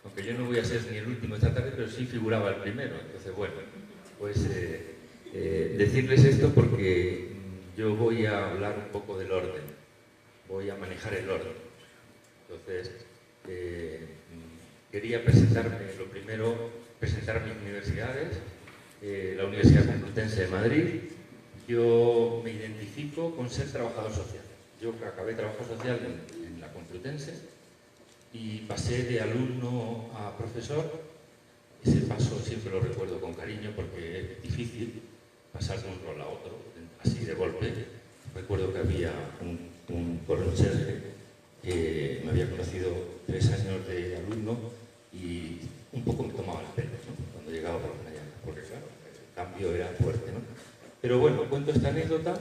aunque yo no voy a ser ni el último esta tarde, pero sí figuraba el primero. Entonces, bueno, pues decirles esto porque yo voy a hablar un poco del orden, voy a manejar el orden. Entonces, quería presentarme, lo primero, presentar mis universidades, la Universidad Complutense de Madrid. Yo me identifico con ser trabajador social. Yo acabé trabajo social en la Complutense y pasé de alumno a profesor. Ese paso siempre lo recuerdo con cariño porque es difícil pasar de un rol a otro, así de golpe. Recuerdo que había un conserje que me había conocido 3 años de alumno y un poco me tomaba el pelo, ¿no?, cuando llegaba por la mañana, porque claro, el cambio era fuerte, ¿no? Pero bueno, cuento esta anécdota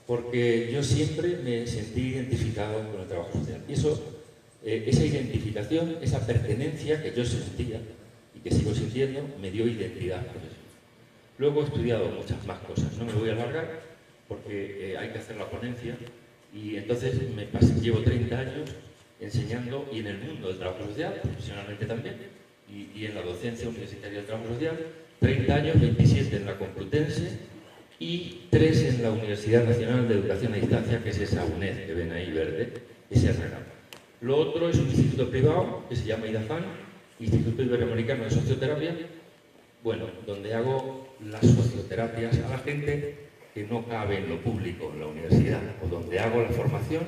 porque yo siempre me sentí identificado con el trabajo social. Y eso, esa identificación, esa pertenencia que yo sentía y que sigo sintiendo, me dio identidad profesional. Luego he estudiado muchas más cosas, no me voy a alargar porque hay que hacer la ponencia, y entonces llevo 30 años enseñando, y en el mundo del trabajo social, profesionalmente también, y en la docencia universitaria del trabajo social, 30 años, 27 en la Complutense y 3 en la Universidad Nacional de Educación a Distancia, que es esa UNED que ven ahí verde, ese regalo. Lo otro es un instituto privado que se llama IDAFAN, Instituto Iberoamericano de Socioterapia, bueno, donde hago las socioterapias a la gente que no cabe en lo público en la universidad, o donde hago la formación.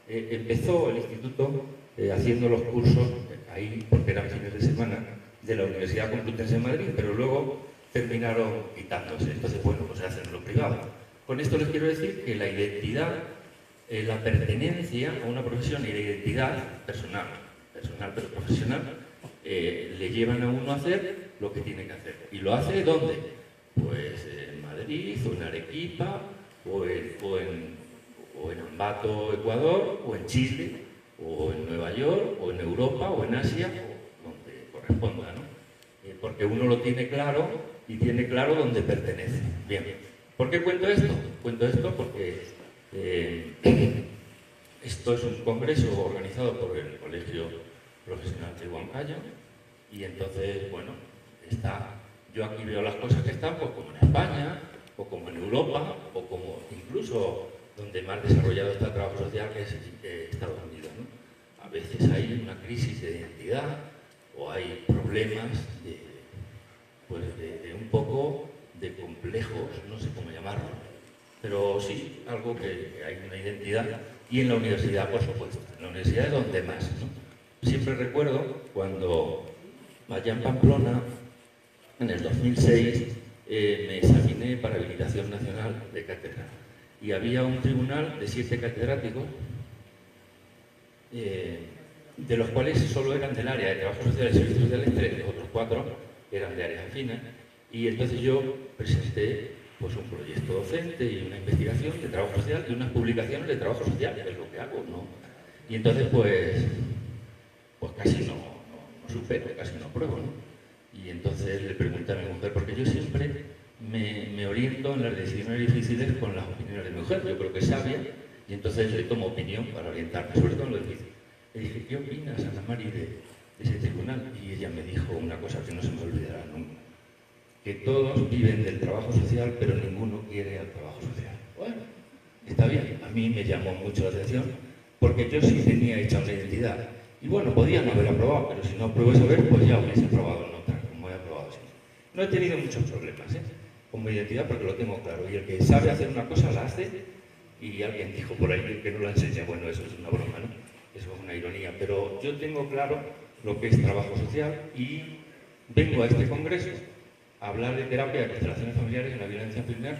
Empezó el instituto haciendo los cursos ahí, porque eran fines de semana, de la Universidad Complutense de Madrid, pero luego terminaron quitándose. Entonces, bueno, pues se hacen en lo privado. Con esto les quiero decir que la identidad, la pertenencia a una profesión y la identidad personal pero profesional, le llevan a uno a hacer lo que tiene que hacer. ¿Y lo hace dónde? Pues en Madrid, o en Arequipa, o en Ambato, Ecuador, o en Chile, o en Nueva York, o en Europa, o en Asia, o donde corresponda, ¿no? Porque uno lo tiene claro y tiene claro dónde pertenece. Bien, ¿por qué cuento esto? Cuento esto porque esto es un congreso organizado por el Colegio Profesional de Huancayo, y entonces, bueno, yo aquí veo las cosas que están, pues como en España, o como en Europa, o como incluso donde más desarrollado está el trabajo social, que es Estados Unidos, ¿no? A veces hay una crisis de identidad, o hay problemas de un poco de complejos, no sé cómo llamarlo, pero sí, algo que hay una identidad, y en la universidad, por supuesto, en la universidad es donde más, ¿no? Siempre recuerdo cuando allá en Pamplona, en el 2006, me examiné para habilitación nacional de cátedra, y había un tribunal de 7 catedráticos, de los cuales solo eran del área de trabajo social y servicios sociales 3, los otros 4 eran de áreas afines, y entonces yo presenté pues un proyecto docente y una investigación de trabajo social y unas publicaciones de trabajo social, que es lo que hago, ¿no? Y entonces pues casi no supero, casi no apruebo, ¿no? Y entonces le pregunté a mi mujer, porque yo siempre me oriento en las decisiones difíciles con las opiniones de mi mujer, yo creo que es sabia, y entonces le tomo opinión para orientarme, sobre todo en lo difícil. Le dije, ¿qué opinas, Ana Mari, de ese tribunal? Y ella me dijo una cosa que no se me olvidará nunca, que todos viven del trabajo social, pero ninguno quiere al trabajo social. Bueno, está bien, a mí me llamó mucho la atención, porque yo sí tenía hecha una identidad. Y bueno, podía no haber aprobado, pero si no apruebo esa vez, pues ya hubiese aprobado en otra, como he aprobado siempre. No he tenido muchos problemas, con mi identidad, porque lo tengo claro. Y el que sabe hacer una cosa, la hace, y alguien dijo por ahí que no la enseña. Bueno, eso es una broma, ¿no? Eso es una ironía. Pero yo tengo claro lo que es trabajo social, y vengo a este congreso a hablar de terapia de constelaciones familiares en la violencia familiar,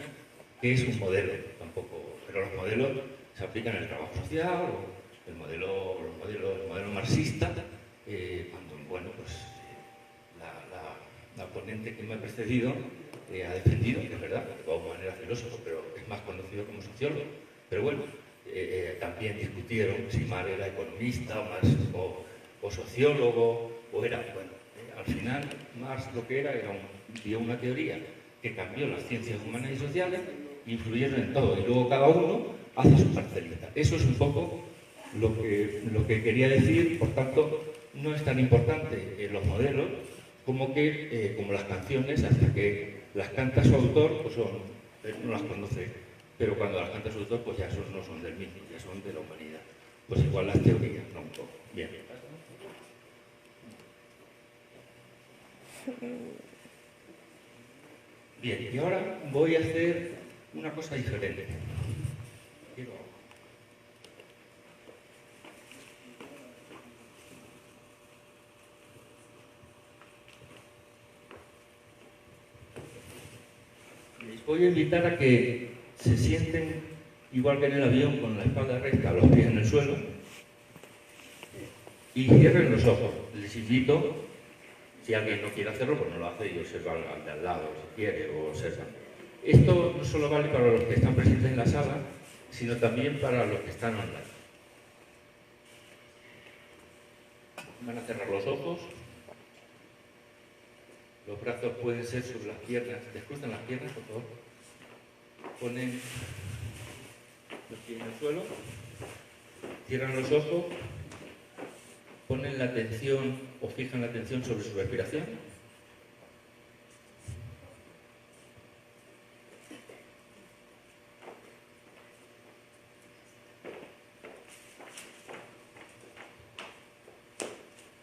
que es un modelo, tampoco, pero los modelos se aplican en el trabajo social, o el modelo marxista, cuando, bueno, pues la ponente que me ha precedido ha defendido, que es verdad, de todas maneras filósofo, pero es más conocido como sociólogo. Pero bueno, también discutieron si Mar era economista o sociólogo, o era, bueno, al final Marx lo que era dio una teoría que cambió las ciencias humanas y sociales, influyeron en todo, y luego cada uno hace su parcelita. Eso es un poco lo que quería decir. Por tanto, no es tan importante los modelos como las canciones, hasta que las canta su autor, pues él no las conoce, pero cuando las canta su autor, pues ya no son del mismo, ya son de la humanidad. Pues igual las teorías, ¿no? Un poco. Bien. Bien, y ahora voy a hacer una cosa diferente. Les voy a invitar a que se sienten igual que en el avión, con la espalda recta, los pies en el suelo, y cierren los ojos. Les invito, si alguien no quiere hacerlo, pues no lo hace y observa al de al lado, si quiere, o observa. Esto no solo vale para los que están presentes en la sala, sino también para los que están online. Van a cerrar los ojos. Los brazos pueden ser sobre las piernas. Descruzan las piernas, por favor. Ponen los pies en el suelo. Cierran los ojos. Ponen la atención o fijan la atención sobre su respiración.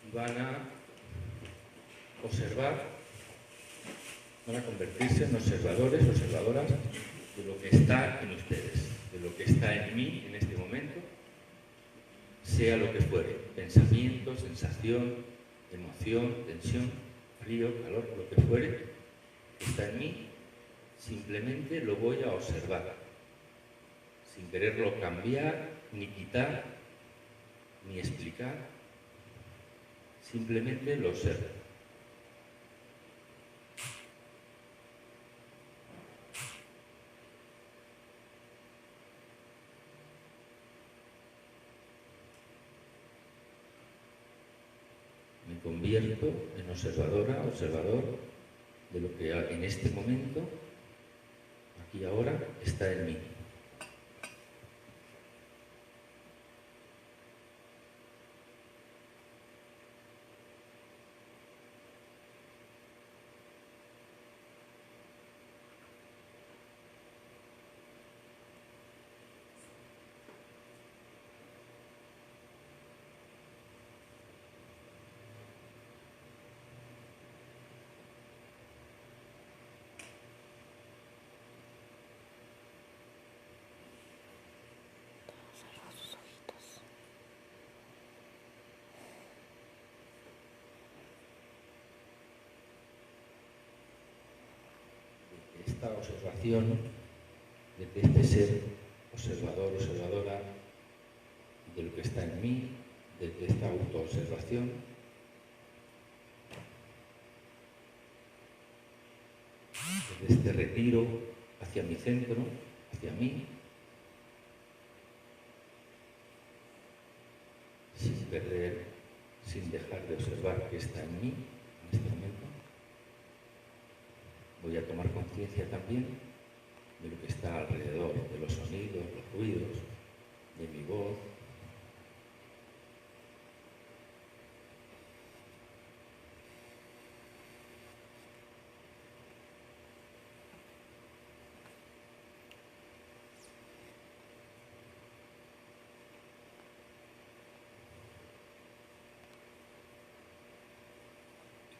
Y van a observar, van a convertirse en observadores, observadoras de lo que está en ustedes, de lo que está en mí en este momento, sea lo que fuere, pensamiento, sensación, emoción, tensión, frío, calor, lo que fuere, está en mí, simplemente lo voy a observar, sin quererlo cambiar, ni quitar, ni explicar, simplemente lo observo. Me convierto en observadora, observador de lo que en este momento, aquí y ahora, está en mí. Esta observación, de este ser observador, observadora de lo que está en mí, desde esta autoobservación, desde este retiro hacia mi centro, hacia mí, sin perder, sin dejar de observar que está en mí en este momento. Voy a tomar conciencia también de lo que está alrededor, de los sonidos, los ruidos, de mi voz.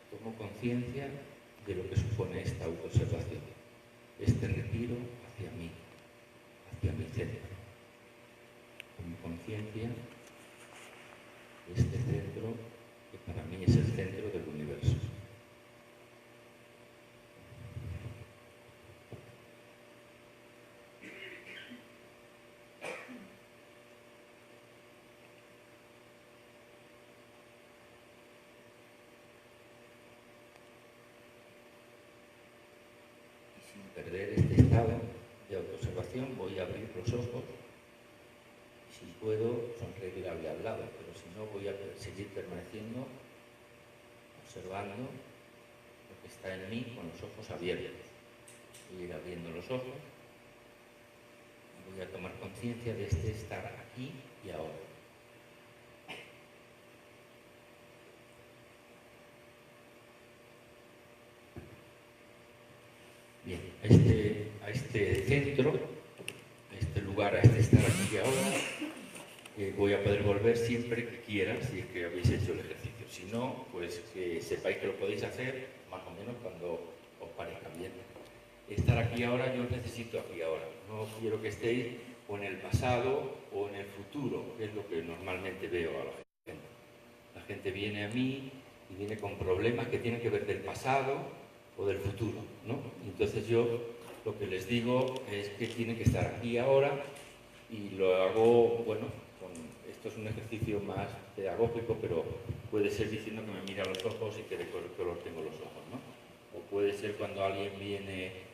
Tomo conciencia de lo que supone esta autoobservación, este retiro hacia mí, hacia mi centro. Tomo conciencia de este centro que para mí es el centro del universo. Perder este estado de autoobservación, voy a abrir los ojos y si puedo sonreír al lado, pero si no voy a seguir permaneciendo observando lo que está en mí con los ojos abiertos. Voy a ir abriendo los ojos y voy a tomar conciencia de este estar aquí y ahora. a este centro, a este lugar, a este estar aquí ahora. Voy a poder volver siempre que quiera, si es que habéis hecho el ejercicio. Si no, pues que sepáis que lo podéis hacer más o menos cuando os parezca bien. Estar aquí ahora, yo os necesito aquí ahora. No quiero que estéis o en el pasado o en el futuro, que es lo que normalmente veo a la gente. La gente viene a mí y viene con problemas que tienen que ver del pasado o del futuro, ¿no? Entonces yo lo que les digo es que tienen que estar aquí ahora y lo hago, bueno, esto es un ejercicio más pedagógico, pero puede ser diciendo que me mira a los ojos y que de color tengo los ojos, ¿no? O puede ser cuando alguien viene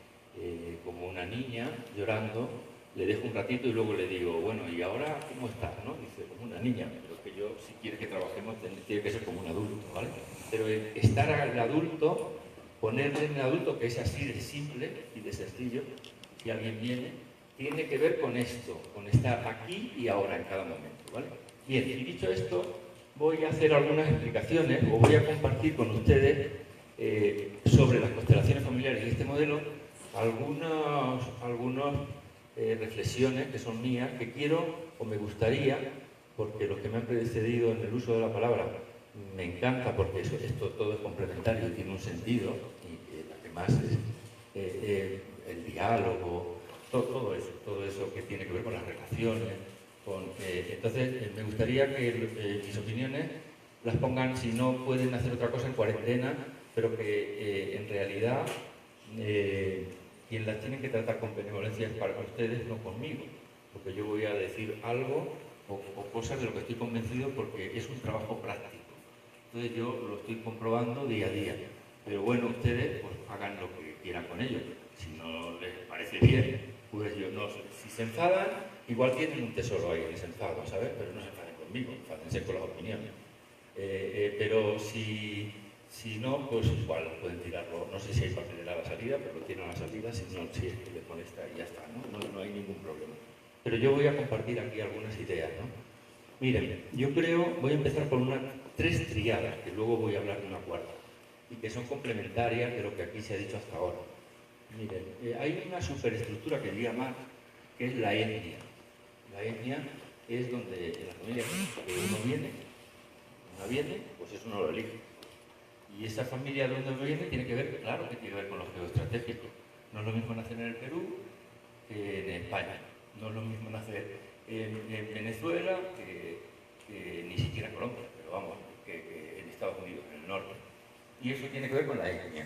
como una niña llorando, le dejo un ratito y luego le digo, bueno, ¿y ahora cómo estás? ¿No? Dice, como una niña, pero que yo, si quiere que trabajemos, tiene que ser como un adulto, ¿vale? Pero estar al adulto, ponerle en el adulto, que es así de simple y de sencillo, si alguien viene, tiene que ver con esto, con estar aquí y ahora en cada momento, ¿vale? Bien, y dicho esto, voy a hacer algunas explicaciones o voy a compartir con ustedes sobre las constelaciones familiares de este modelo algunas reflexiones que son mías, que quiero o me gustaría, porque los que me han precedido en el uso de la palabra me encanta, porque esto todo es complementario y tiene un sentido, y la que más es el diálogo, todo eso que tiene que ver con las relaciones. Entonces, me gustaría que mis opiniones las pongan, si no pueden hacer otra cosa, en cuarentena, pero que en realidad quien las tiene que tratar con benevolencia es para ustedes, no conmigo, porque yo voy a decir algo o cosas de lo que estoy convencido porque es un trabajo práctico. Entonces yo lo estoy comprobando día a día. Pero bueno, ustedes pues hagan lo que quieran con ello. Si no les parece bien, pues yo no sé. Si se enfadan, igual tienen un tesoro ahí en ese enfado, ¿sabes? Pero no se enfaden conmigo, enfádense con las opiniones. Pero si no, pues igual pueden tirarlo. No sé si hay papelera a la salida, pero lo tienen a la salida, si no, si es que les molesta y ya está, ¿no? No hay ningún problema. Pero yo voy a compartir aquí algunas ideas, ¿no? Miren, yo creo, voy a empezar con tres triadas, que luego voy a hablar de una cuarta, y que son complementarias de lo que aquí se ha dicho hasta ahora. Miren, hay una superestructura que diría Marx, que es la etnia. La etnia es donde en la familia que uno viene, pues eso no lo elige. Y esa familia donde uno viene tiene que ver, claro que tiene que ver con lo geoestratégico. No es lo mismo nacer en el Perú que en España. No es lo mismo nacer en Venezuela que ni siquiera en Colombia, pero vamos, que en Estados Unidos, en el norte. Y eso tiene que ver con la etnia.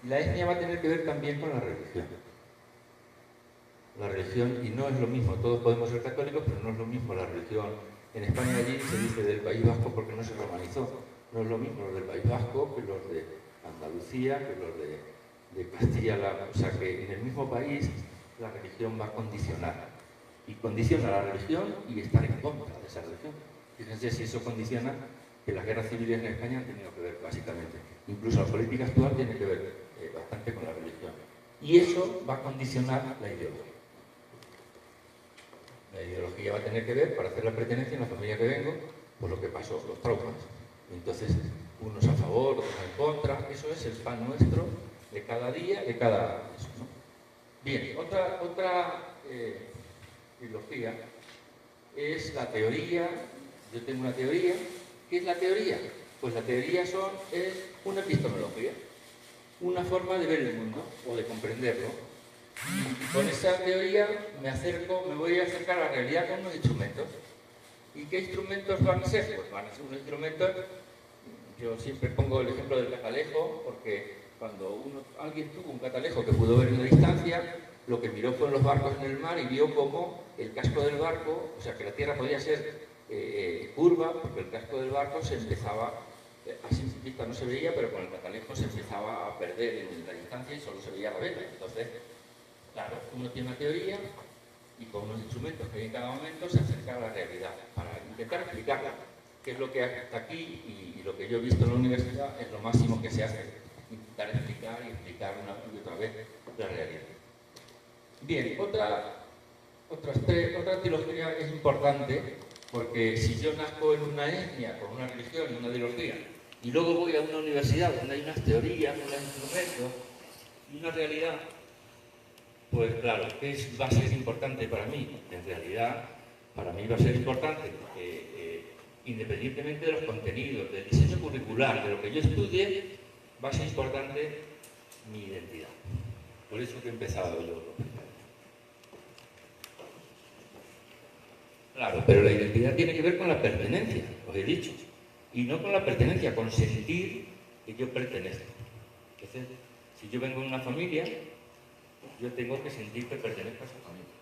La etnia va a tener que ver también con la religión. La religión, y no es lo mismo, todos podemos ser católicos, pero no es lo mismo la religión. En España allí se dice del País Vasco porque no se romanizó. No es lo mismo los del País Vasco que los de Andalucía, que los de Castilla-La... O sea que en el mismo país la religión va a condicionar. Y condiciona la religión y estar en contra de esa religión. Fíjense si eso condiciona que las guerras civiles en España han tenido que ver, básicamente. Incluso la política actual tiene que ver bastante con la religión. Y eso va a condicionar la ideología. La ideología va a tener que ver, para hacer la pertenencia en la familia que vengo, pues lo que pasó, los traumas. Entonces, unos a favor, otros en contra. Eso es el pan nuestro de cada día, de cada... Eso, ¿no? Bien, otra filosofía es la teoría. Yo tengo una teoría. ¿Qué es la teoría? Pues la teoría es una epistemología, una forma de ver el mundo o de comprenderlo. Y con esa teoría me voy a acercar a la realidad con unos instrumentos. ¿Y qué instrumentos van a ser? Pues van a ser unos instrumentos. Yo siempre pongo el ejemplo del catalejo, porque cuando alguien tuvo un catalejo que pudo ver en la distancia, lo que miró fue en los barcos en el mar y vio cómo el casco del barco, o sea que la tierra podía ser curva, porque el casco del barco se empezaba, a simple vista no se veía, pero con el catalejo se empezaba a perder en la distancia y solo se veía la vela. Entonces, claro, uno tiene una teoría y con unos instrumentos que hay en cada momento se acerca a la realidad para intentar explicarla, que es lo que hasta aquí y lo que yo he visto en la universidad es lo máximo que se hace, intentar explicar y explicar una y otra vez la realidad. Bien, otra trilogía es importante, porque si yo nazco en una etnia, con una religión y una ideología, y luego voy a una universidad donde hay unas teorías, unos instrumentos y una realidad, Pues claro, va a ser importante para mí? En realidad, para mí va a ser importante porque independientemente de los contenidos, del diseño curricular, de lo que yo estudie, va a ser importante mi identidad. Por eso que he empezado yo. Claro, pero la identidad tiene que ver con la pertenencia, os he dicho. Y no con la pertenencia, con sentir que yo pertenezco. Entonces, si yo vengo de una familia, yo tengo que sentir que pertenezco a esa familia.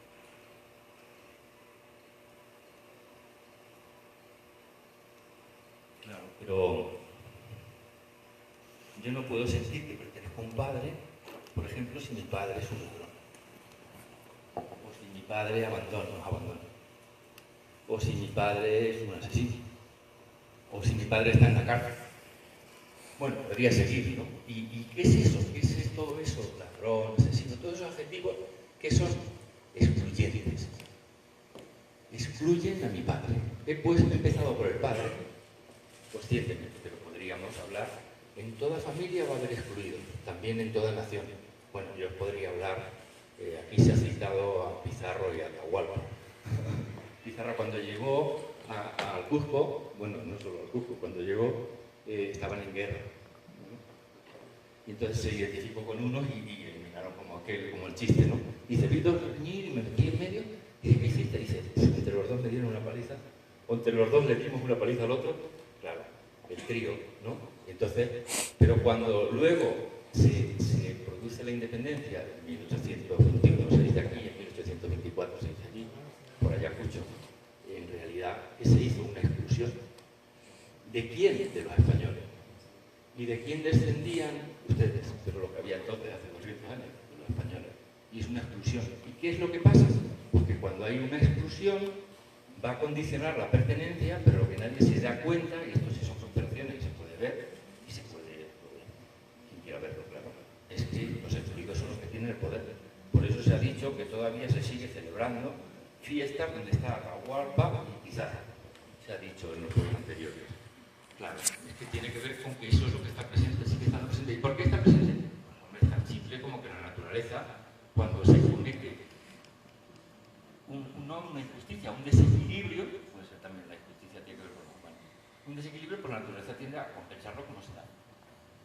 Claro, pero yo no puedo sentir que pertenezco a un padre, por ejemplo, si mi padre es un ladrón. O si mi padre nos abandona. O si mi padre es un asesino. O si mi padre está en la cárcel. Bueno, podría seguir, ¿no? ¿Y qué es eso? ¿Qué es todo eso? Ladrón, asesino, todos esos adjetivos que son excluyentes. Excluyen a mi padre. He empezado por el padre, conscientemente, pero podríamos hablar. En toda familia va a haber excluidos, también en toda nación. Bueno, yo os podría hablar, aquí se ha citado a Pizarro y a Atahualpa. Pizarro cuando llegó al Cuzco, bueno, no solo al Cuzco, cuando llegó estaban en guerra, ¿no? Y entonces se identificó con unos y eliminaron como el chiste, ¿no? Dice, vi dos reñir y me metí en medio y dice, ¿qué hiciste? Dice, entre los dos me dieron una paliza, o entre los dos le dimos una paliza al otro, claro, el trío, ¿no? Entonces, pero cuando luego se produce la independencia en 1821, se dice aquí, en 1824 se dice allí, por Ayacucho, en realidad se hizo una exclusión. ¿De quién? De los españoles. ¿Y de quién descendían ustedes? Pero lo que había entonces, hace 200 años, de los españoles. Y es una exclusión. ¿Y qué es lo que pasa? Porque cuando hay una exclusión va a condicionar la pertenencia, pero lo que nadie se da cuenta, y esto sí son conspiraciones y se puede ver, y se puede quien quiera verlo, claro, es que los excluidos son los que tienen el poder. Por eso se ha dicho que todavía se sigue celebrando fiestas donde está Atahualpa y Pizarro. Se ha dicho en los juegos anteriores. Claro, es que tiene que ver con que eso es lo que está presente, sí que está presente. ¿Y por qué está presente? Pues es tan simple como que la naturaleza, cuando se comete una injusticia, un desequilibrio, puede ser también la injusticia tiene que ver con lo humano, un desequilibrio, pues la naturaleza tiende a compensarlo como se da.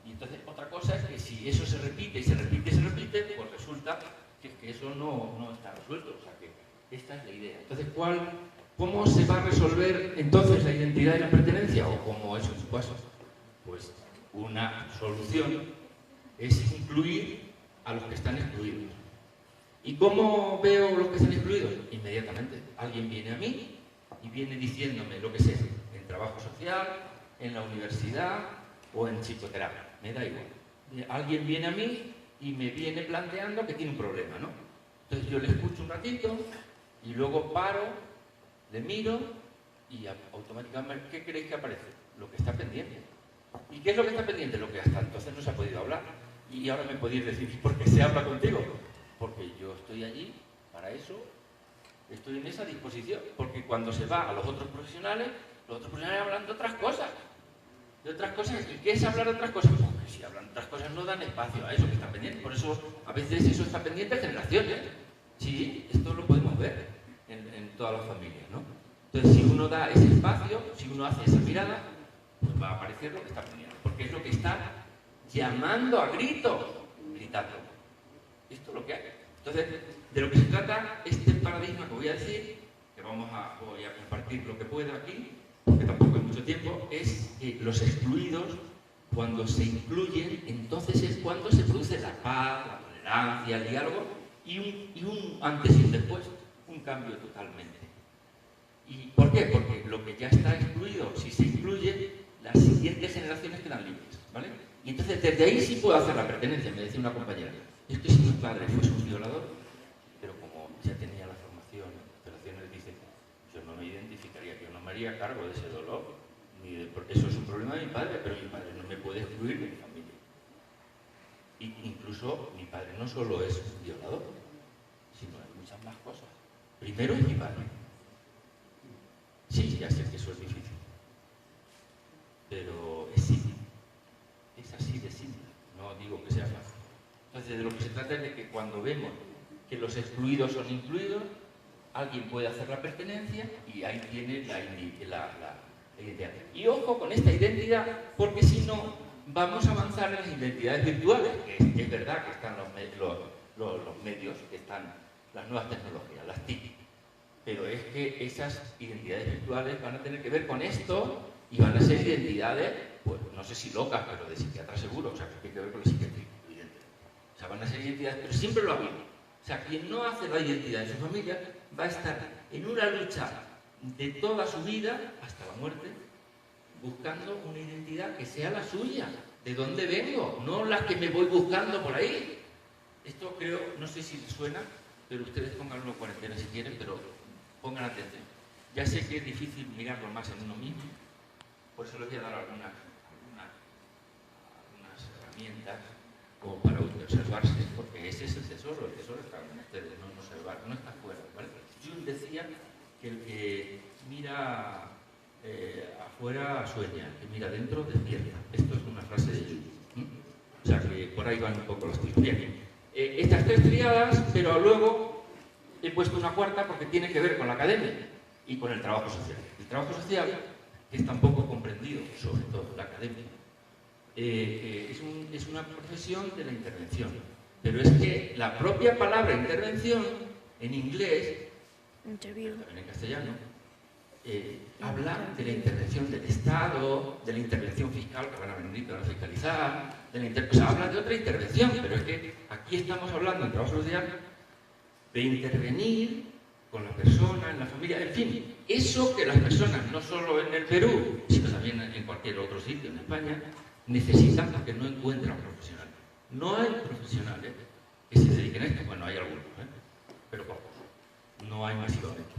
Y entonces otra cosa es que si eso se repite y se repite y se repite, pues resulta que eso no está resuelto. O sea que esta es la idea. Entonces, ¿cómo se va a resolver entonces la identidad y la pertenencia? ¿O cómo es en su caso? Pues una solución es incluir a los que están excluidos. ¿Y cómo veo los que están excluidos? Inmediatamente. Alguien viene a mí y viene diciéndome lo que sea, en trabajo social, en la universidad o en psicoterapia. Me da igual. Alguien viene a mí y me viene planteando que tiene un problema, ¿no? Entonces yo le escucho un ratito y luego paro, le miro y automáticamente, ¿qué creéis que aparece? Lo que está pendiente. ¿Y qué es lo que está pendiente? Lo que hasta entonces no se ha podido hablar. Y ahora me podéis decir, ¿por qué se habla contigo? Porque yo estoy allí para eso, estoy en esa disposición. Porque cuando se va a los otros profesionales hablan de otras cosas. De otras cosas. ¿Y qué es hablar de otras cosas? Porque si hablan de otras cosas no dan espacio a eso que está pendiente. Por eso a veces eso está pendiente de generaciones. Sí, esto lo podemos ver en todas las familias, ¿no? Entonces, si uno da ese espacio, si uno hace esa mirada, pues va a aparecer lo que está pendiente. Porque es lo que está llamando a gritos, gritando. Esto es lo que hay. Entonces, de lo que se trata este paradigma que voy a decir, que voy a compartir lo que pueda aquí, porque tampoco hay mucho tiempo, es que los excluidos, cuando se incluyen, entonces es cuando se produce la paz, la tolerancia, el diálogo, y un antes y un después, un cambio totalmente. ¿Y por qué? Porque lo que ya está excluido, si se incluye, las siguientes generaciones quedan libres, ¿vale? Y entonces desde ahí sí puedo hacer la pertenencia. Me decía una compañera, es que si mi padre fuese un violador, pero como ya tenía la formación en operaciones, dice, yo no me identificaría, yo no me haría cargo de ese dolor, porque eso es un problema de mi padre, pero mi padre no me puede excluir de mi familia. Y incluso mi padre no solo es un violador, sino hay muchas más cosas. Primero es mi padre. Sí, ya sé que eso es difícil, pero es simple. Es así de simple, no digo que sea fácil. Entonces, de lo que se trata es de que cuando vemos que los excluidos son incluidos, alguien puede hacer la pertenencia y ahí tiene la identidad. Y ojo con esta identidad, porque si no, vamos a avanzar en las identidades virtuales, que es verdad que están los medios, que están las nuevas tecnologías, las TIC, pero es que esas identidades virtuales van a tener que ver con esto y van a ser identidades, pues no sé si locas, pero de psiquiatra seguro, o sea, que tiene que ver con la psiquiatría, evidente. O sea, van a ser identidades, pero siempre lo ha habido. O sea, quien no hace la identidad en su familia va a estar en una lucha de toda su vida, hasta la muerte, buscando una identidad que sea la suya. ¿De dónde vengo? No la que me voy buscando por ahí. Esto creo, no sé si les suena, pero ustedes pónganlo en cuarentena si quieren, pero pongan atención. Ya sé que es difícil mirarlo más en uno mismo, por eso les voy a dar algunas herramientas como para observarse, porque ese es el tesoro está en ustedes, no en observar, no está fuera, ¿vale? Jung decía que el que mira afuera sueña, el que mira adentro despierta. Esto es una frase de Jung. O sea que por ahí van un poco los tiros. Bien, estas tres triadas, pero luego he puesto una cuarta porque tiene que ver con la academia y con el trabajo social. El trabajo social, que es tan poco comprendido, sobre todo la academia, es una profesión de la intervención. Pero es que la propia palabra intervención, en inglés, también en castellano, habla de la intervención del Estado, de la intervención fiscal, que van a venir para fiscalizar, o sea, habla de otra intervención, pero es que aquí estamos hablando en trabajo social de intervenir con la persona, en la familia, en fin, eso que las personas, no solo en el Perú, sino también en cualquier otro sitio en España, necesitan porque no encuentran profesionales. No hay profesionales que se dediquen a esto. Bueno, hay algunos, pero pocos. No hay masivamente.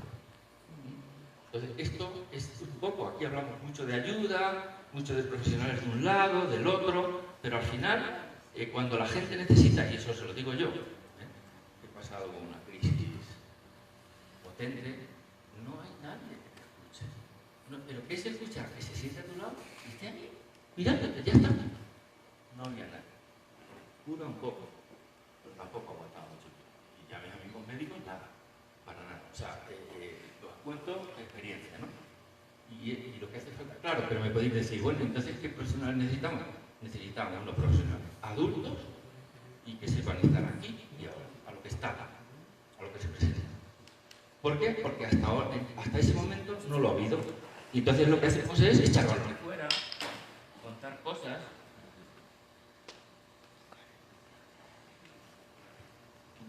Entonces, esto es un poco, aquí hablamos mucho de ayuda, mucho de profesionales de un lado, del otro, pero al final, cuando la gente necesita, y eso se lo digo yo, que he pasado con una crisis potente, no hay nadie que te escuche. No, pero ¿qué es escuchar? Que se siente a tu lado y esté ahí, mirándote, ya está. No había nadie. Cura un poco, pero tampoco aguantaba mucho. Y ya mis amigos médicos, nada, para nada. O sea, os cuento experiencia, ¿no? Y lo que hace falta, claro, pero me podéis decir, bueno, entonces, ¿qué profesionales necesitamos? Necesitamos unos profesionales adultos y que sepan estar aquí y ahora, a lo que está, a lo que se presenta. ¿Por qué? Porque hasta ese momento no lo ha habido. Y entonces lo que hacemos es echar balones fuera, contar cosas,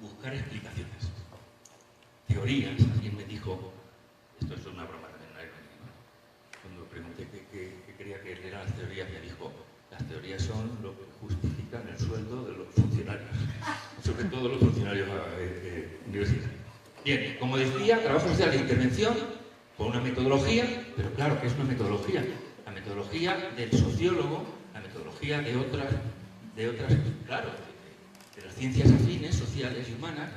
buscar explicaciones, teorías. Alguien me dijo, esto es una broma también, ¿no? Cuando pregunté qué creía que eran las teorías, me dijo, las teorías son lo que justifican el sueldo de los funcionarios, sobre todo los funcionarios universitarios. Bien, como decía, trabajo social de intervención con una metodología, pero claro, ¿qué es una metodología? La metodología del sociólogo, la metodología de otras, claro, de las ciencias afines, sociales y humanas,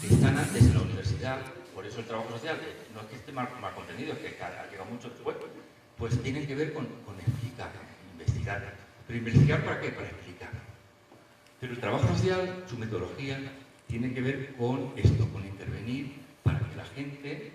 que están antes en la universidad. Por eso el trabajo social, no es que esté mal contenido, es que ha llegado mucho después, pues tienen que ver con explicar, investigar. ¿Pero investigar para qué? Para explicar. Pero el trabajo social, su metodología, tiene que ver con esto, con intervenir para que la gente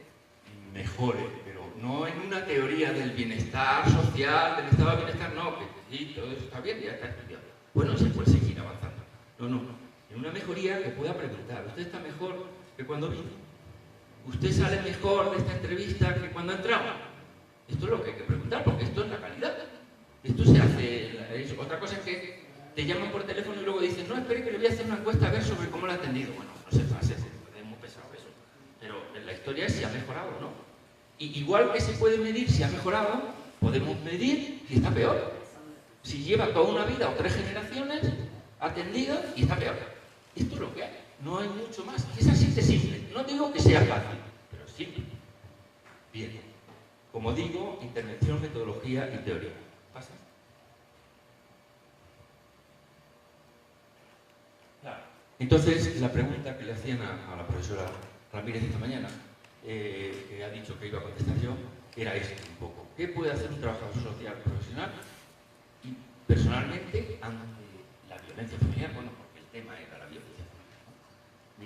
mejore, pero no en una teoría del bienestar social, del estado de bienestar, no, que sí, todo eso está bien, ya está estudiado. Bueno, se puede seguir avanzando. No, en una mejoría que pueda preguntar, ¿usted está mejor que cuando vino? ¿Usted sale mejor de esta entrevista que cuando entraba? Esto es lo que hay que preguntar, porque esto es la calidad. Esto se hace, otra cosa es que te llaman por teléfono y luego dicen, no, espere que le voy a hacer una encuesta a ver sobre cómo lo ha atendido. Bueno, no se hace, es muy pesado eso. Pero la historia es si ha mejorado o no. Y igual que se puede medir si ha mejorado, podemos medir si está peor. Si lleva toda una vida o 3 generaciones atendido y está peor. Esto es lo que hay. No hay mucho más. Es así de simple. No digo que sea fácil, pero simple. Bien. Como digo, intervención, metodología y teoría. ¿Pasa? Claro. Entonces, la pregunta que le hacían a la profesora Ramírez esta mañana, que ha dicho que iba a contestar yo, era esto un poco. ¿Qué puede hacer un trabajador social profesional y personalmente ante la violencia familiar? Bueno, porque el tema era la violencia familiar, ¿no?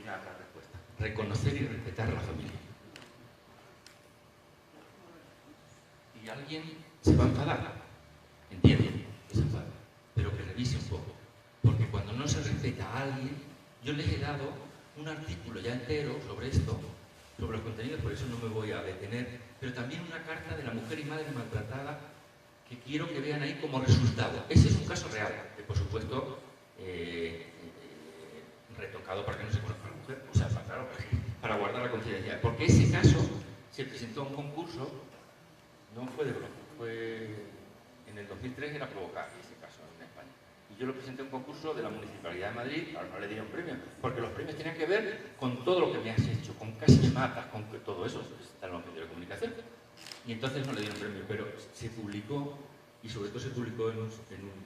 terminar la respuesta. Reconocer y respetar a la familia. Y alguien se va a enfadar, entiendo que se enfada, pero que revise un poco. Porque cuando no se respeta a alguien, yo les he dado un artículo ya entero sobre esto, sobre los contenidos, por eso no me voy a detener, pero también una carta de la mujer y madre maltratada que quiero que vean ahí como resultado. Ese es un caso real, que por supuesto retocado para que no se conozca a la mujer, o sea, claro, para guardar la confidencialidad. Porque ese caso se presentó a un concurso, no fue de broma, fue en el 2003, era provocar ese caso en España. Y yo lo presenté a un concurso de la Municipalidad de Madrid, claro, no le dieron premio, porque los premios tenían que ver con todo lo que me has hecho, con casi me matas, con todo eso, está en los medios de comunicación. Y entonces no le dieron premio, pero se publicó, y sobre todo se publicó en un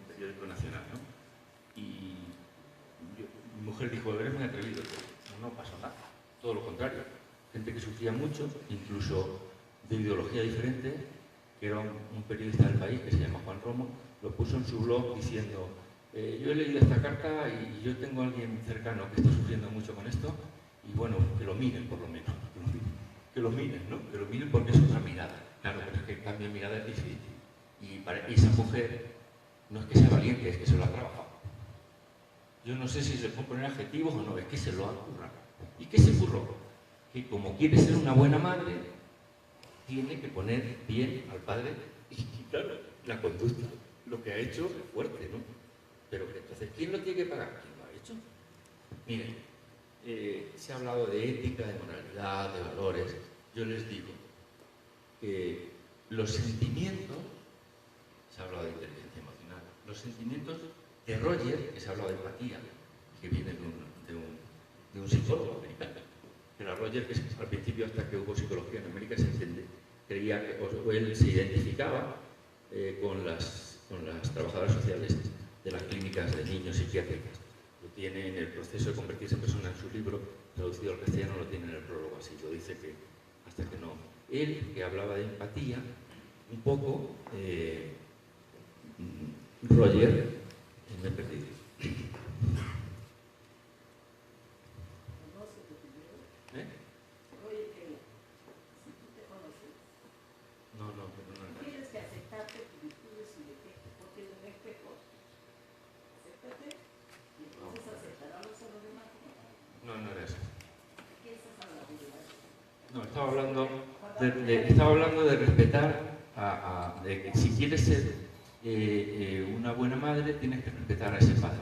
periódico nacional, ¿no? Y mi mujer dijo, eres muy atrevido. No pasó nada, todo lo contrario. Gente que sufría mucho, incluso de ideología diferente, que era un periodista del País, que se llama Juan Romo, lo puso en su blog diciendo, yo he leído esta carta y yo tengo a alguien cercano que está sufriendo mucho con esto, y bueno, que lo miren por lo menos, que lo miren, ¿no? Que lo miren porque es otra mirada. Claro, pero es que el cambio de mirada es difícil. Y esa mujer no es que sea valiente, es que se lo ha trabajado. Yo no sé si se puede poner adjetivos o no, es que se lo ha currado. ¿Y qué se curró? Que como quiere ser una buena madre, tiene que poner bien al padre y claro, la conducta. Lo que ha hecho es fuerte, ¿no? Pero que entonces, ¿quién lo tiene que pagar? ¿Quién lo ha hecho? Miren, se ha hablado de ética, de moralidad, de valores. Yo les digo que los sentimientos, se ha hablado de inteligencia emocional, los sentimientos de Roger, que se ha hablado de empatía, que viene de un psicólogo americano. Pero a Roger, que al principio, hasta que hubo psicología en América, se entiende, creía que o él se identificaba con las trabajadoras sociales de las clínicas de niños psiquiátricas. Lo tiene en el proceso de convertirse en persona en su libro, traducido al castellano, lo tiene en el prólogo, así lo dice que hasta que no. Él, que hablaba de empatía, un poco, Roger, me he perdido. Tienes que aceptarte tus virtudes y defectos, porque no es pecado. Acéptate y entonces aceptarás a los demás. No era eso. ¿Qué estás hablando? No, estaba hablando de respetar, de que si quieres ser una buena madre, tienes que respetar a ese padre.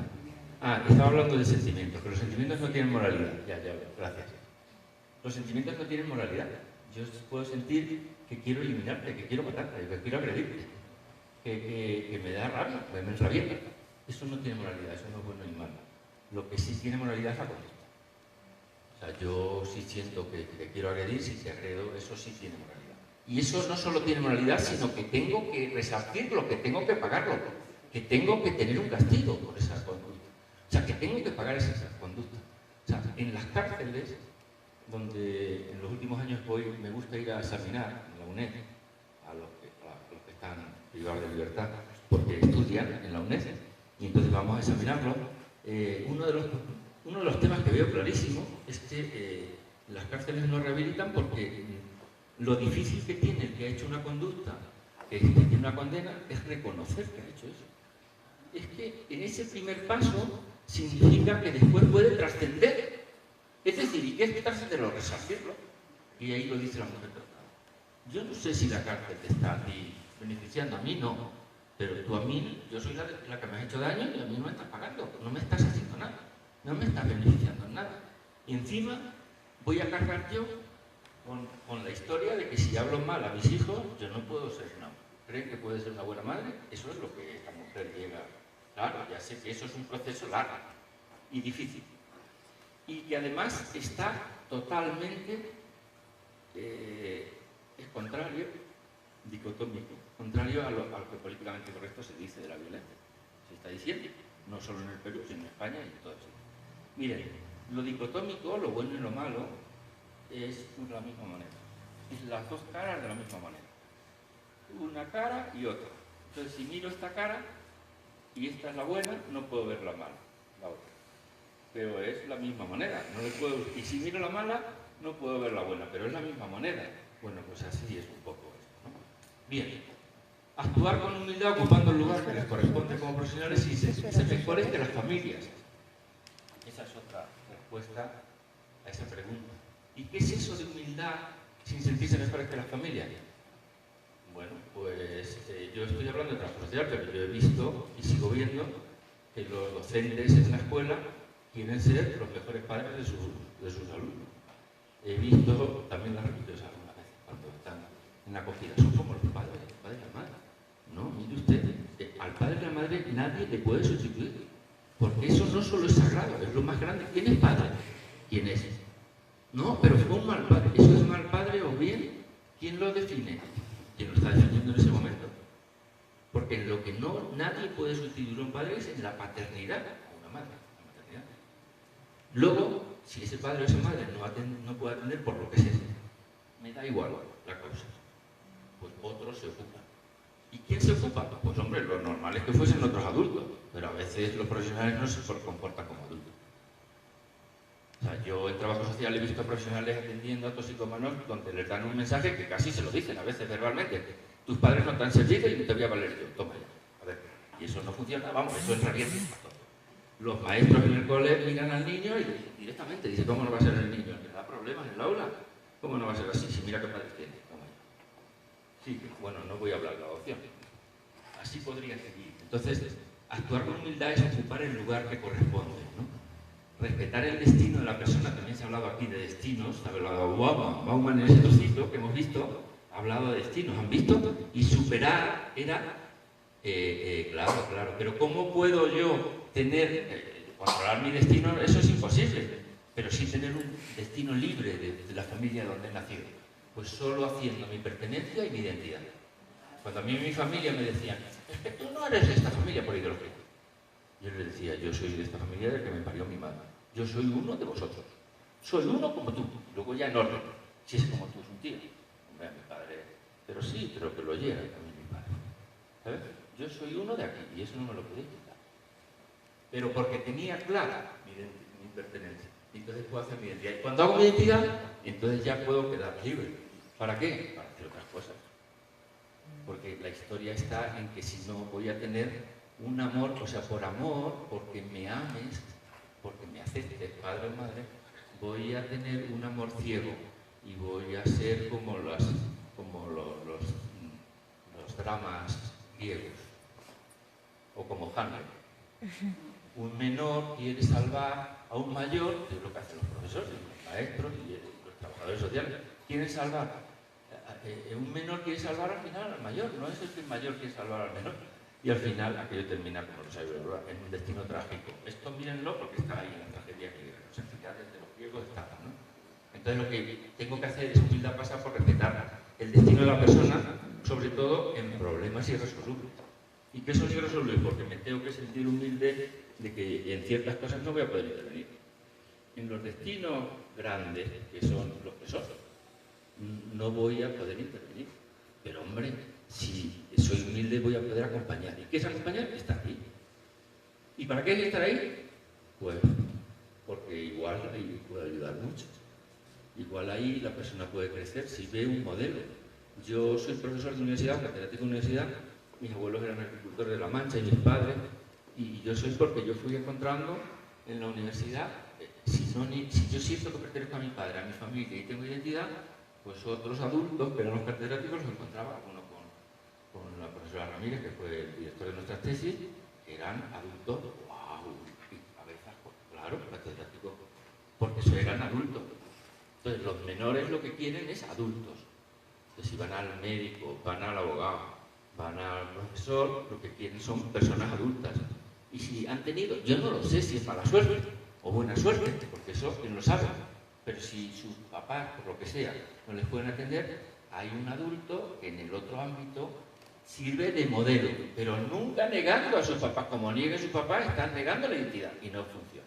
Estaba hablando de sentimientos, que los sentimientos no tienen moralidad. Ya, gracias. Los sentimientos no tienen moralidad. Yo puedo sentir que quiero eliminarte, que quiero matarte, que quiero agredirte, que me da rabia, que me enrabieta. Eso no tiene moralidad, eso no es bueno ni malo. Lo que sí tiene moralidad es la conducta. O sea, yo sí siento que te quiero agredir, si te agredo, eso sí tiene moralidad. Y eso no solo tiene moralidad, sino que tengo que resarcirlo, que tengo que pagarlo, que tengo que tener un castigo por esa conducta. O sea, que tengo que pagar esa conducta. O sea, en las cárceles, donde en los últimos años me gusta ir a examinar en la UNED a los que están privados de libertad, porque estudian en la UNED, y entonces vamos a examinarlos. Uno de los temas que veo clarísimo es que las cárceles no rehabilitan porque lo difícil que tiene el que ha hecho una conducta, que tiene una condena, es reconocer que ha hecho eso. Es que en ese primer paso significa que después puede trascender. Es decir, ¿y qué es trascenderlo? Resarcirlo. Y ahí lo dice la mujer. Yo no sé si la cárcel te está a ti beneficiando, a mí no. Pero tú a mí, yo soy la que me has hecho daño y a mí no me estás pagando, no me estás haciendo nada. No me estás beneficiando en nada. Y encima voy a cargar yo con la historia de que si hablo mal a mis hijos, yo no puedo ser una... ¿Creen que puede ser una buena madre? Eso es lo que esta mujer llega. Claro, ya sé que eso es un proceso largo y difícil. Y que además está totalmente, es contrario, dicotómico, contrario a lo que políticamente correcto se dice de la violencia. Se está diciendo, no solo en el Perú, sino en España y en todo eso. Miren, lo dicotómico, lo bueno y lo malo, es la misma moneda. Es las dos caras de la misma moneda. Una cara y otra. Entonces, si miro esta cara y esta es la buena, no puedo ver la mala, la otra. pero es la misma moneda. No le puedo, y si miro la mala, no puedo ver la buena, pero es la misma moneda. Bueno, pues así es un poco esto, ¿no? Bien, actuar con humildad ocupando el lugar que les corresponde como profesionales y se mejore que las familias. Esa es otra respuesta a esa pregunta. ¿Y qué es eso de humildad sin sentirse mejores que las familias? Bueno, pues yo estoy hablando de trabajo social, pero yo he visto y sigo viendo que los docentes en la escuela quieren ser los mejores padres de sus alumnos. He visto, también las repito algunas veces, cuando están en la acogida, son como los padres y la madre. No, mire usted, al padre y a la madre nadie le puede sustituir, porque eso no solo es sagrado, es lo más grande. ¿Quién es padre? ¿Quién es? No, pero fue un mal padre. ¿Eso es mal padre o bien? ¿Quién lo define? ¿Quién lo está definiendo en ese momento? Porque en lo que nadie puede sustituir a un padre es en la paternidad a una madre, la maternidad. Luego, si ese padre o esa madre no puede atender por lo que sea, me da igual la causa, pues otros se ocupan. ¿Y quién se ocupa? Pues hombre, lo normal es que fuesen otros adultos, pero a veces los profesionales no se comportan como adultos. O sea, yo en trabajo social he visto a profesionales atendiendo a toxicómanos donde les dan un mensaje que casi se lo dicen a veces verbalmente. Tus padres no te han servido y no te voy a valer yo. Toma ya. A ver, y eso no funciona, vamos, eso entraría en todo. Los maestros en el cole miran al niño y directamente dicen, ¿cómo no va a ser el niño? ¿Le da problemas en el aula? ¿Cómo no va a ser así? Si mira qué padres tiene. Toma ya. Sí, bueno, no voy a hablar de la adopción. Así podría seguir. Entonces, actuar con humildad es ocupar el lugar que corresponde, ¿no? Respetar el destino de la persona. También se ha hablado aquí de destinos, ha hablado Bauman en ese trocito que hemos visto, ha hablado de destinos, ¿han visto? Y superar era, claro, pero ¿cómo puedo yo controlar mi destino? Eso es imposible, pero sí tener un destino libre de la familia donde he nacido. Pues solo haciendo mi pertenencia y mi identidad. Cuando a mí mi familia me decían, es que tú no eres de esta familia por ideología. Yo le decía, yo soy de esta familia del que me parió mi madre. Yo soy uno de vosotros. Soy uno como tú. Luego ya en orden. Si es como tú, es un tío. Hombre, mi padre. Pero sí, pero que lo llega también mi padre. ¿Sabes? Yo soy uno de aquí y eso no me lo podéis quitar. Pero porque tenía clara mi pertenencia. Entonces puedo hacer mi identidad. Y cuando hago mi identidad, entonces ya puedo quedar libre. ¿Para qué? Para hacer otras cosas. Porque la historia está en que si no voy a tener un amor, o sea, por amor, porque me ames, porque me aceptes, padre o madre, voy a tener un amor ciego y voy a ser como los dramas griegos, o como Hamlet. Un menor quiere salvar a un mayor, que es lo que hacen los profesores, los maestros y los trabajadores sociales, quieren salvar. Un menor quiere salvar al final al mayor, no es el que el mayor quiere salvar al menor. Y al final aquello termina, como lo sabéis, en un destino trágico. Esto mírenlo porque está ahí en la tragedia griega. Los eficaces de los griegos estaban, ¿no? Entonces lo que tengo que hacer es humildad pasar por respetar el destino de la persona, sobre todo en problemas irresolubles. ¿Y qué son irresolubles? Porque me tengo que sentir humilde de que en ciertas cosas no voy a poder intervenir. En los destinos grandes, que son los que son, no voy a poder intervenir. Pero hombre, si soy humilde voy a poder acompañar. ¿Y qué es acompañar? Estar ahí. ¿Y para qué hay que estar ahí? Pues porque igual ahí puede ayudar mucho. Igual ahí la persona puede crecer si ve un modelo. Yo soy profesor de universidad, catedrático de universidad, mis abuelos eran agricultores de La Mancha y mis padres, y yo soy porque yo fui encontrando en la universidad, si yo siento que pertenezco a mi padre, a mi familia y tengo identidad, pues otros adultos que eran los catedráticos los encontraba, uno con la profesora Ramírez, que fue el director de nuestras tesis, que eran adultos, wow, y cabezas, claro, catedráticos, porque eso eran adultos. Entonces los menores lo que quieren es adultos. Entonces si van al médico, van al abogado, van al profesor, lo que quieren son personas adultas. Y si han tenido, yo no lo sé si es mala suerte o buena suerte, porque eso quién lo sabe. Pero si sus papás, por lo que sea, no les pueden atender, hay un adulto que en el otro ámbito sirve de modelo, pero nunca negando a sus papás. Como nieguen sus papás, están negando la identidad y no funciona.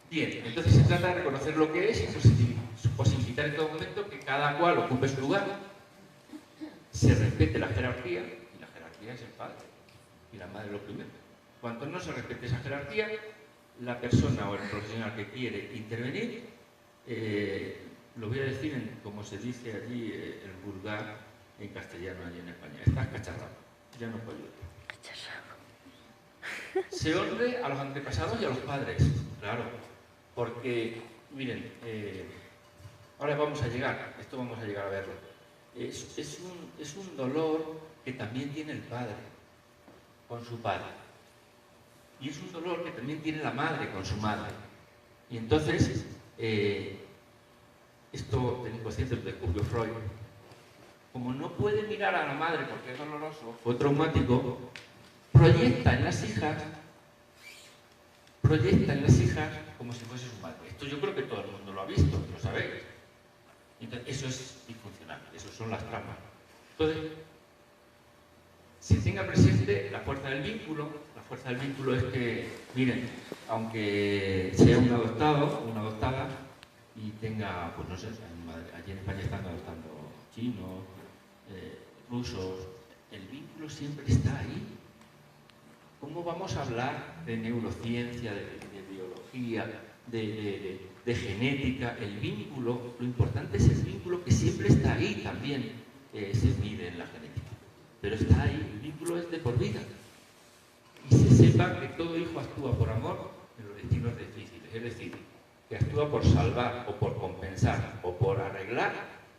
Bien, entonces se trata de reconocer lo que es y posibilitar en todo momento que cada cual ocupe su lugar, se respete la jerarquía, y la jerarquía es el padre. y la madre lo primero. Cuanto no se respete esa jerarquía, la persona o el profesional que quiere intervenir, lo voy a decir como se dice allí, el vulgar en castellano allí en España, estás cacharrado, ya no puedo ayudar. Se honre a los antepasados y a los padres, claro, porque, miren, ahora vamos a llegar, esto vamos a llegar a verlo, es un dolor que también tiene el padre con su padre, y es un dolor que también tiene la madre con su madre, y entonces, esto del inconsciente lo descubrió Freud, como no puede mirar a la madre porque es doloroso, fue traumático, proyecta en las hijas como si fuese su madre. Esto yo creo que todo el mundo lo ha visto, lo sabéis. Entonces, eso es disfuncional, eso son las tramas. Entonces, se tenga presente la fuerza del vínculo. La fuerza del vínculo es que, miren, aunque sea un adoptado o una adoptada y tenga, pues no sé, allí en España están adoptando chinos, rusos, el vínculo siempre está ahí. ¿Cómo vamos a hablar de neurociencia, de biología, de genética? El vínculo, lo importante es el vínculo que siempre está ahí también, se mide en la genética. Pero está ahí, el vínculo es de por vida. Y se sepa que todo hijo actúa por amor en los destinos difíciles, es decir, que actúa por salvar o por compensar o por arreglar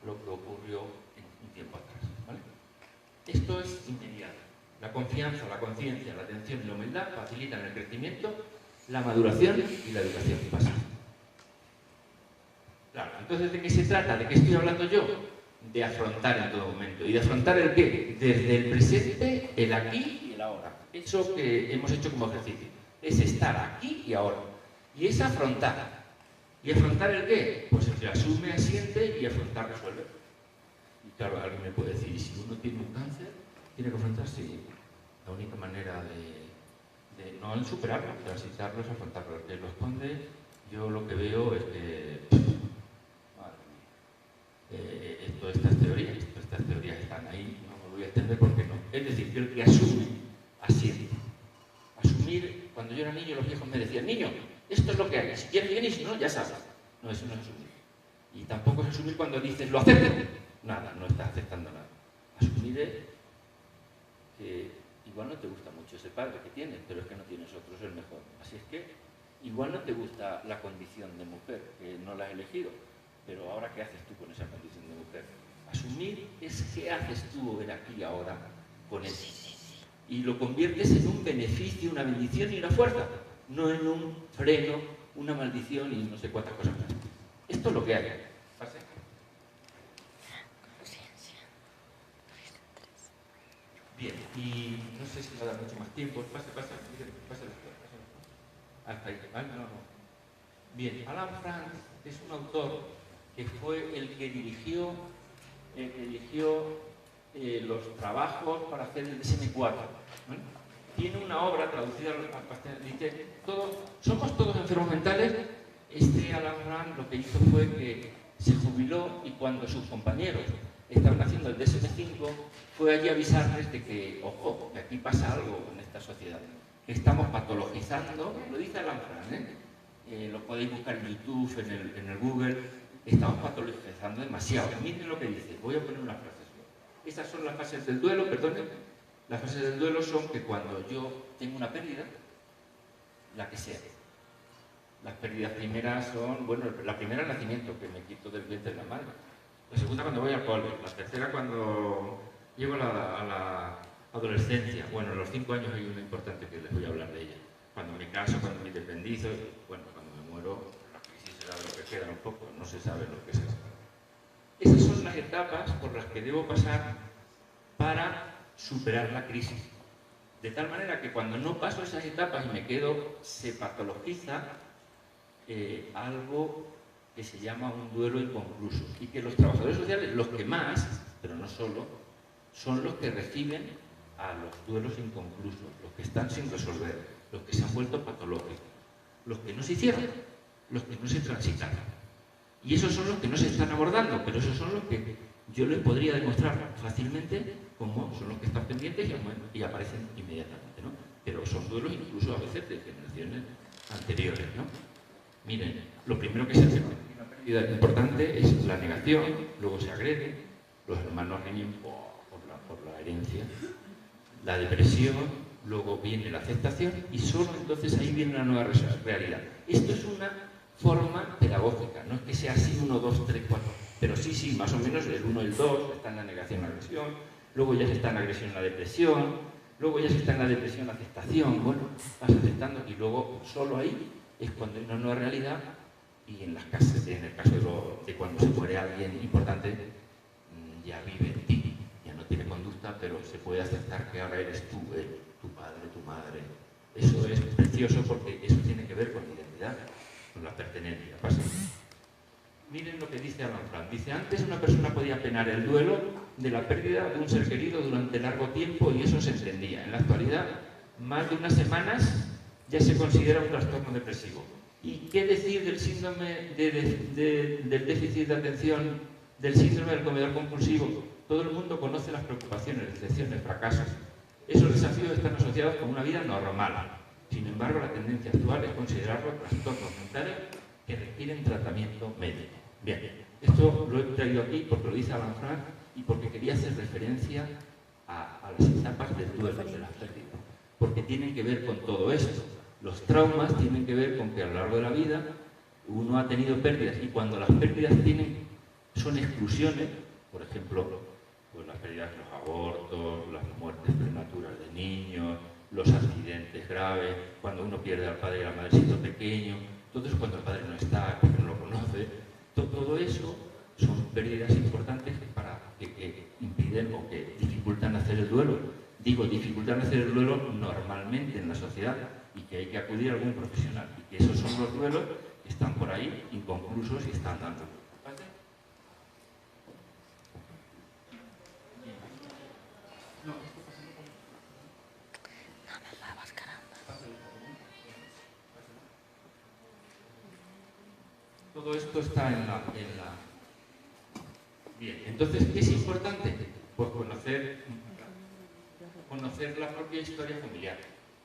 lo que ocurrió en un tiempo atrás, ¿vale? Esto es inmediato. La confianza, la conciencia, la atención y la humildad facilitan el crecimiento, la maduración y la educación básica. Claro, entonces, ¿de qué se trata? ¿De qué estoy hablando yo? De afrontar en todo momento. ¿Y de afrontar el qué? Desde el presente, el aquí y el ahora. Eso que hemos hecho como ejercicio. Es estar aquí y ahora. Y es afrontar. ¿Y afrontar el qué? Pues el que asume, asiente y afrontar, resuelve. Y claro, alguien me puede decir, ¿y si uno tiene un cáncer, tiene que afrontarse? La única manera de no en superarlo, transitarlo, es afrontarlo. El que lo esconde, yo lo que veo es que estas teorías están ahí, no me voy a extender porque no. Es decir, que el que asume, asiente. Asumir, cuando yo era niño, los viejos me decían, niño, esto es lo que hay, si quieres bien y si no, ya sabes. No, eso no es asumir. Y tampoco es asumir cuando dices, lo acepto. Nada, no estás aceptando nada. Asumir es que igual no te gusta mucho ese padre que tienes, pero es que no tienes otro, es el mejor. Así es que igual no te gusta la condición de mujer, que no la has elegido, pero ahora ¿qué haces tú con esa condición de mujer? Asumir es qué haces tú en aquí y ahora con eso. Y lo conviertes en un beneficio, una bendición y una fuerza, no en un freno, una maldición y no sé cuántas cosas más. Esto es lo que hay. Pase. Bien, y no sé si va a dar mucho más tiempo. Pase. Hasta ahí. No. Bien, Alan Frank es un autor que fue el que dirigió los trabajos para hacer el DSM-4. ¿Vale? Tiene una obra traducida al castellano, dice, somos todos enfermos mentales. Alan Frank lo que hizo fue que se jubiló y cuando sus compañeros estaban haciendo el DSM-5 fue allí a avisarles de que, ojo, que aquí pasa algo en esta sociedad, que estamos patologizando, lo dice Alan Frank, lo podéis buscar en YouTube, en el Google, estamos patologizando demasiado. Miren lo que dice, voy a poner unas frases. Estas son las fases del duelo, perdonen. Las fases del duelo son que cuando yo tengo una pérdida, la que sea. Las pérdidas primeras son, bueno, la primera, el nacimiento, que me quito del vientre de la madre. La segunda, cuando voy al cole. La tercera, cuando llego a la adolescencia. Bueno, a los 5 años hay una importante que les voy a hablar de ella. Cuando me caso, cuando me independizo, bueno, cuando me muero, la crisis será lo que queda un poco, no se sabe lo que es eso. Esas son las etapas por las que debo pasar para superar la crisis. De tal manera que cuando no paso esas etapas y me quedo, se patologiza algo que se llama un duelo inconcluso. Y que los trabajadores sociales, los que más, pero no solo, son los que reciben a los duelos inconclusos, los que están sin resolver, los que se han vuelto patológicos, los que no se hicieron, los que no se transitaron. Y esos son los que no se están abordando, pero esos son los que yo les podría demostrar fácilmente cómo son los que están pendientes y aparecen inmediatamente, ¿no? pero son duelos incluso a veces de generaciones anteriores, ¿no? Miren, lo primero que se hace con una pérdida importante es la negación, luego se agrede, los hermanos riñen por la herencia, la depresión, luego viene la aceptación y solo entonces ahí viene una nueva realidad. Esto es una forma pedagógica, no es que sea así 1, 2, 3, 4, pero sí, más o menos el 1 y el 2 está en la negación, la agresión, luego ya se está en la agresión, la depresión, luego ya se está en la depresión, la aceptación, bueno, vas aceptando y luego solo ahí es cuando hay una nueva realidad y en las casas, en el caso de cuando se muere alguien importante, ya vive en ti, ya no tiene conducta, pero se puede aceptar que ahora eres tú, tu padre, tu madre. Eso es precioso porque eso tiene que ver con la identidad, con la pertenencia. ¿Pasa? Miren lo que dice Alan Frank. Dice, antes una persona podía penar el duelo de la pérdida de un ser querido durante largo tiempo y eso se entendía. En la actualidad, más de unas semanas ya se considera un trastorno depresivo. ¿Y qué decir del síndrome del déficit de atención, del síndrome del comedor compulsivo? Todo el mundo conoce las preocupaciones, decepciones, fracasos. Esos desafíos están asociados con una vida normal. Sin embargo, la tendencia actual es considerarlos trastornos mentales que requieren tratamiento médico. Bien, esto lo he traído aquí porque lo dice Alan Frank y porque quería hacer referencia a las etapas del duelo, de las pérdidas, porque tienen que ver con todo esto. Los traumas tienen que ver con que a lo largo de la vida uno ha tenido pérdidas y cuando las pérdidas son exclusiones, por ejemplo, pues las pérdidas de los abortos, las muertes prematuras de niños, los accidentes graves, cuando uno pierde al padre y a la madre siendo pequeño, todo eso cuando el padre no está, porque no lo conoce, todo eso son pérdidas importantes que impiden o que dificultan hacer el duelo. Digo, dificultan hacer el duelo normalmente en la sociedad y que hay que acudir a algún profesional. Y que esos son los duelos que están por ahí, inconclusos y están dando. ¿Vale? No, todo esto está en la... Bien, entonces, ¿qué es importante? Pues conocer la propia historia familiar.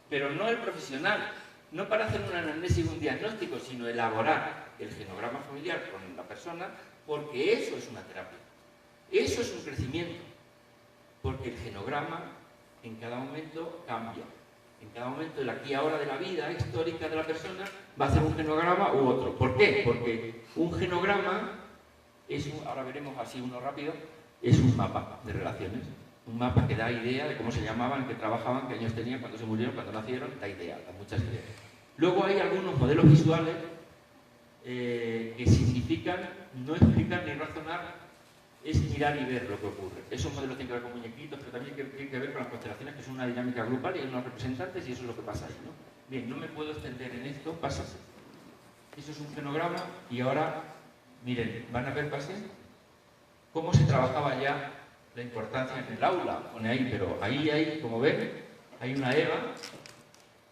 Pero no el profesional, no para hacer una anamnesis y un diagnóstico, sino elaborar el genograma familiar con la persona, porque eso es una terapia. Eso es un crecimiento. Porque el genograma en cada momento cambia. En cada momento del aquí y ahora de la vida histórica de la persona va a hacer un genograma u otro. ¿Por qué? Porque un genograma es ahora veremos así uno rápido, es un mapa de relaciones. Un mapa que da idea de cómo se llamaban, qué trabajaban, qué años tenían, cuándo se murieron, cuándo nacieron, da idea, da muchas ideas. Luego hay algunos modelos visuales que significan no explicar ni razonar, es mirar y ver lo que ocurre. Esos modelos tienen que ver con muñequitos, pero también tienen que ver con las constelaciones, que son una dinámica grupal y hay unos representantes y eso es lo que pasa ahí, ¿no? Bien, no me puedo extender en esto, pasa. Eso es un genograma y ahora, miren, van a ver, pasen, cómo se trabajaba ya la importancia en el aula, pone ahí, pero ahí hay, como ven, hay una Eva,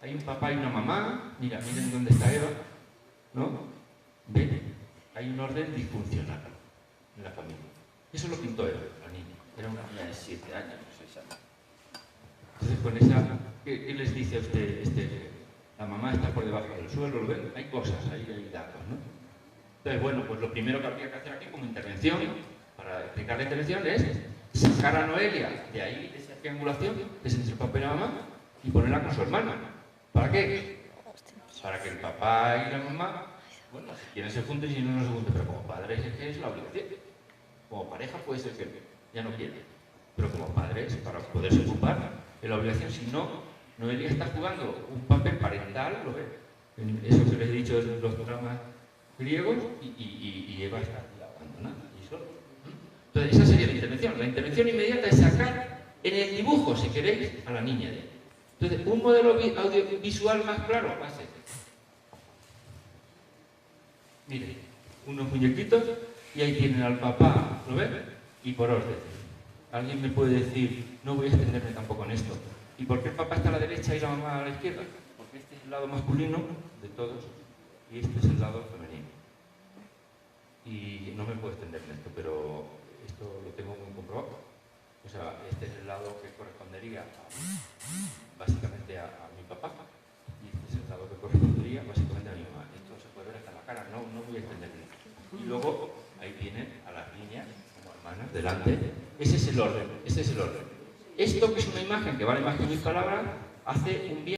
hay un papá y una mamá, miren dónde está Eva, ¿no? ¿Ven? Hay un orden disfuncional en la familia. Eso lo pintó Eva, la niña. Era una niña de 7 años, 6 años. Entonces, con esa, ¿qué les dice a usted? La mamá está por debajo del suelo, ¿lo ven? Hay cosas, ahí hay datos, ¿no? Entonces, bueno, pues lo primero que habría que hacer aquí como intervención, para explicar la intervención, es sacar a Noelia de ahí, de esa triangulación, que es entre el papá y la mamá, y ponerla con su hermana. ¿Para qué? Para que el papá y la mamá, bueno, si quieren se junten y si no se junten, pero como padres es la obligación. Como pareja puede ser que ya no quiere, pero como padres, para poderse ocupar de la obligación, si no, Noelia está jugando un papel parental, lo ve, eso que les he dicho de los dramas griegos, y Eva está abandonada y sola. Entonces, esa sería la intervención. La intervención inmediata es sacar en el dibujo, si queréis, a la niña de ahí. Entonces, un modelo audiovisual más claro va a ser. Miren, unos muñequitos y ahí tienen al papá, ¿lo ven? Y por orden. Alguien me puede decir, no voy a extenderme tampoco en esto. ¿Y por qué el papá está a la derecha y la mamá a la izquierda? Porque este es el lado masculino de todos y este es el lado femenino. Y no me puedo extender en esto, pero esto lo tengo muy comprobado. O sea, este es el lado que correspondería básicamente a mi papá y este es el lado que correspondería básicamente a mi mamá. Esto se puede ver hasta la cara, no voy a extenderme. Y luego ahí vienen a las líneas como hermanas delante. Ese es el orden, este es el orden. Esto, que es una imagen que vale más que 1000 palabras, hace un bien.